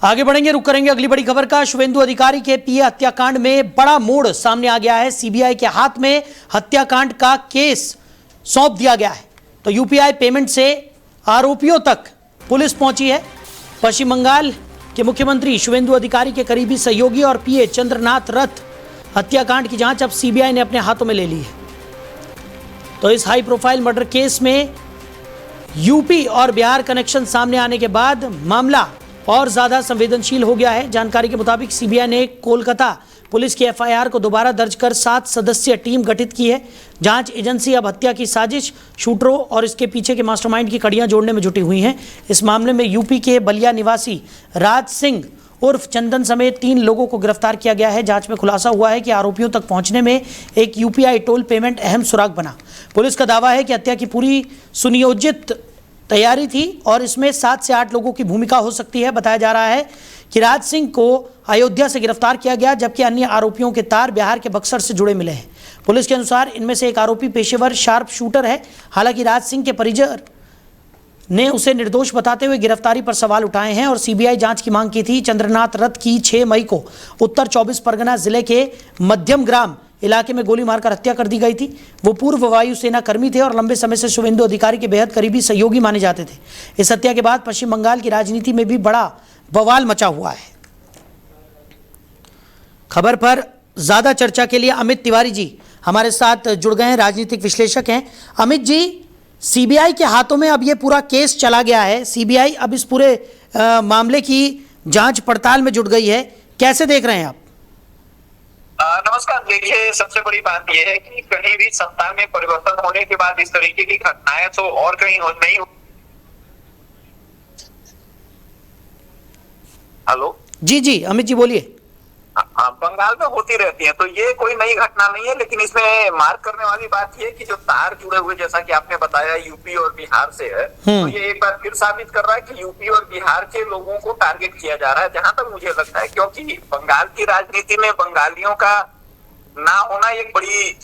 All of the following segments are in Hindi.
आगे बढ़ेंगे, रुक करेंगे अगली बड़ी खबर का। शुभेंदु अधिकारी के पीए हत्याकांड में बड़ा मोड़ सामने आ गया है। सीबीआई के हाथ में हत्याकांड का केस सौंप दिया गया है। तो यूपीआई पेमेंट से आरोपियों तक पुलिस पहुंची है। पश्चिम बंगाल के मुख्यमंत्री शुभेंदु अधिकारी के करीबी सहयोगी और पीए चंद्रनाथ रथ हत्याकांड की जांच अब सीबीआई ने अपने हाथों में ले ली है। तो इस हाई प्रोफाइल मर्डर केस में यूपी और बिहार कनेक्शन सामने आने के बाद मामला और ज्यादा संवेदनशील हो गया है। जानकारी के मुताबिक सीबीआई ने कोलकाता पुलिस की एफआईआर को दोबारा दर्ज कर 7 सदस्यीय टीम गठित की है। जांच एजेंसी अब हत्या की साजिश, शूटरों और इसके पीछे के मास्टरमाइंड की कड़ियां जोड़ने में जुटी हुई हैं। इस मामले में यूपी के बलिया निवासी राज सिंह उर्फ चंदन समेत 3 लोगों को गिरफ्तार किया गया है। जांच में खुलासा हुआ है कि आरोपियों तक पहुंचने में एक यूपीआई टोल पेमेंट अहम सुराग बना। पुलिस का दावा है कि हत्या की पूरी सुनियोजित तैयारी थी और इसमें 7 से 8 लोगों की भूमिका हो सकती है। बताया जा रहा है कि राज सिंह को अयोध्या से गिरफ्तार किया गया, जबकि अन्य आरोपियों के तार बिहार के बक्सर से जुड़े मिले हैं। पुलिस के अनुसार इनमें से एक आरोपी पेशेवर शार्प शूटर है। हालांकि राज सिंह के परिजन ने उसे निर्दोष बताते हुए गिरफ्तारी पर सवाल उठाए हैं और सीबीआई जांच की मांग की थी। चंद्रनाथ रथ की 6 मई को उत्तर 24 परगना जिले के मध्यम ग्राम इलाके में गोली मारकर हत्या कर दी गई थी। वो पूर्व वायुसेना कर्मी थे और लंबे समय से शुभेंदु अधिकारी के बेहद करीबी सहयोगी माने जाते थे। इस हत्या के बाद पश्चिम बंगाल की राजनीति में भी बड़ा बवाल मचा हुआ है। खबर पर ज्यादा चर्चा के लिए अमित तिवारी जी हमारे साथ जुड़ गए हैं, राजनीतिक विश्लेषक हैं। अमित जी, सीबीआई के हाथों में अब ये पूरा केस चला गया है। सीबीआई अब इस पूरे मामले की जांच पड़ताल में जुट गई है, कैसे देख रहे हैं आप? नमस्कार। देखिए, सबसे बड़ी बात यह है कि कहीं भी सत्ता में परिवर्तन होने के बाद इस तरीके की घटनाएं तो और कहीं नहीं। हेलो जी जी अमित जी बोलिए। बंगाल में होती रहती है, तो ये कोई नई घटना नहीं है। लेकिन इसमें मार्क करने वाली बात ये कि जो तार जुड़े हुए, जैसा कि आपने बताया, यूपी और बिहार से है, तो ये एक बार फिर साबित कर रहा है कि यूपी और बिहार के लोगों को टारगेट किया जा रहा है, जहां तक मुझे लगता है। क्योंकि बंगाल की राजनीति में बंगालियों का ना होना एक बड़ी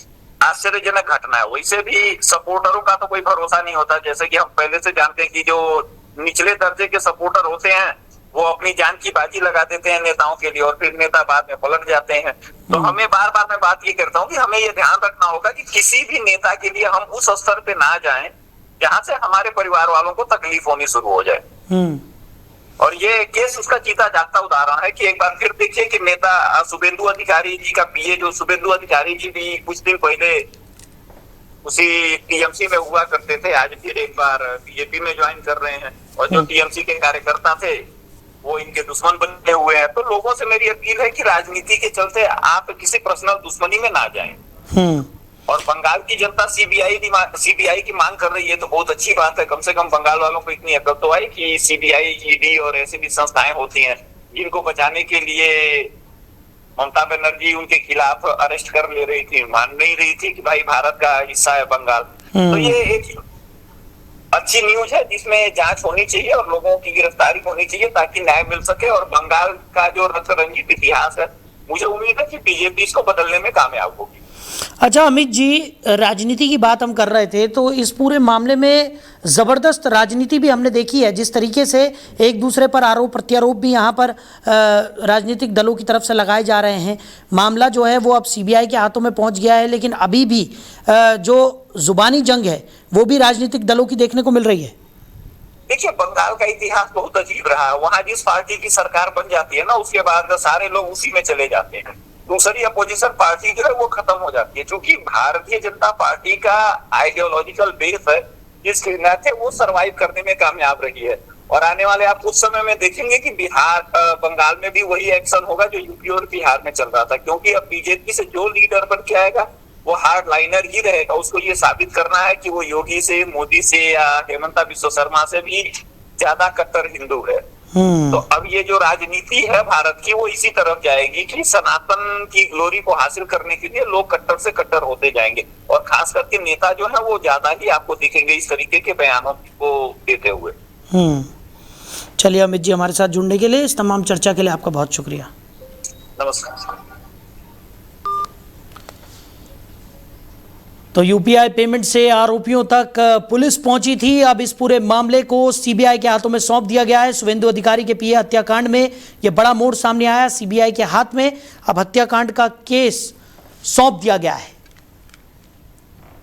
आश्चर्यजनक घटना है। वैसे भी सपोर्टरों का तो कोई भरोसा नहीं होता। जैसे कि हम पहले से जानते हैं कि जो निचले दर्जे के सपोर्टर होते हैं वो अपनी जान की बाजी लगा देते हैं नेताओं के लिए और फिर नेता बाद में पलट जाते हैं। तो हमें बार बार मैं बात ये करता हूँ कि हमें ये ध्यान रखना होगा कि किसी भी नेता के लिए हम उस स्तर पे ना जाएं जहां से हमारे परिवार वालों को तकलीफ होनी शुरू हो जाए। और ये केस उसका जीता जागता उदाहरण है कि एक बार फिर देखिए कि नेता शुभेंदु अधिकारी जी का पीए, जो शुभेंदु अधिकारी जी भी कुछ दिन पहले उसी टीएमसी में हुआ करते थे, आज फिर एक बार बीजेपी में ज्वाइन कर रहे हैं। और जो टीएमसी के कार्यकर्ता थे वो इनके दुश्मन बने हुए हैं। तो लोगों से मेरी अपील है कि राजनीति के चलते आप किसी पर्सनल दुश्मनी में ना जाएं। और बंगाल की जनता सीबीआई की मांग कर रही है, तो बहुत अच्छी बात है। कम से कम बंगाल वालों को इतनी अकल तो आई कि सीबीआई, ईडी और ऐसी भी संस्थाएं होती हैं जिनको बचाने के लिए ममता बनर्जी उनके खिलाफ अरेस्ट कर ले रही थी, मान नहीं रही थी कि भाई भारत का हिस्सा है बंगाल। तो ये एक अच्छी न्यूज है जिसमें जांच होनी चाहिए और लोगों की गिरफ्तारी होनी चाहिए ताकि न्याय मिल सके। और बंगाल का जो रक्त रंजित इतिहास है, मुझे उम्मीद है कि बीजेपी इसको बदलने में कामयाब होगी। अच्छा अमित जी, राजनीति की बात हम कर रहे थे, तो इस पूरे मामले में ज़बरदस्त राजनीति भी हमने देखी है। जिस तरीके से एक दूसरे पर आरोप प्रत्यारोप भी यहाँ पर राजनीतिक दलों की तरफ से लगाए जा रहे हैं। मामला जो है वो अब सीबीआई के हाथों में पहुँच गया है, लेकिन अभी भी जो जुबानी जंग है वो भी राजनीतिक दलों की देखने को मिल रही है। देखिए, बंगाल का इतिहास बहुत अजीब रहा है। वहाँ जिस पार्टी की सरकार बन जाती है ना, उसके बाद सारे लोग उसी में चले जाते हैं। दूसरी अपोजिशन पार्टी जो है वो खत्म हो जाती है। क्योंकि भारतीय जनता पार्टी का आइडियोलॉजिकल बेस है, जिसके नाते वो सरवाइव करने में कामयाब रही है। और आने वाले आप कुछ समय में देखेंगे कि बंगाल में भी वही एक्शन होगा जो यूपी और बिहार में चल रहा था। क्योंकि अब बीजेपी से जो लीडर बन के आएगा वो हार्ड लाइनर ही रहेगा। उसको ये साबित करना है कि वो योगी से, मोदी से या हेमंता बिस्वा शर्मा से भी ज्यादा कट्टर हिंदू है। तो अब ये जो राजनीति है भारत की, वो इसी तरफ जाएगी कि सनातन की ग्लोरी को हासिल करने के लिए लोग कट्टर से कट्टर होते जाएंगे। और खास करके नेता जो है वो ज्यादा ही आपको दिखेंगे इस तरीके के बयानों को देते हुए। चलिए अमित जी, हमारे साथ जुड़ने के लिए, इस तमाम चर्चा के लिए आपका बहुत शुक्रिया। नमस्कार। तो यूपीआई पेमेंट से आरोपियों तक पुलिस पहुंची थी। अब इस पूरे मामले को सीबीआई के हाथों में सौंप दिया गया है। शुवेंदु अधिकारी के पीए हत्याकांड में यह बड़ा मोड़ सामने आया। सीबीआई के हाथ में अब हत्याकांड का केस सौंप दिया गया है।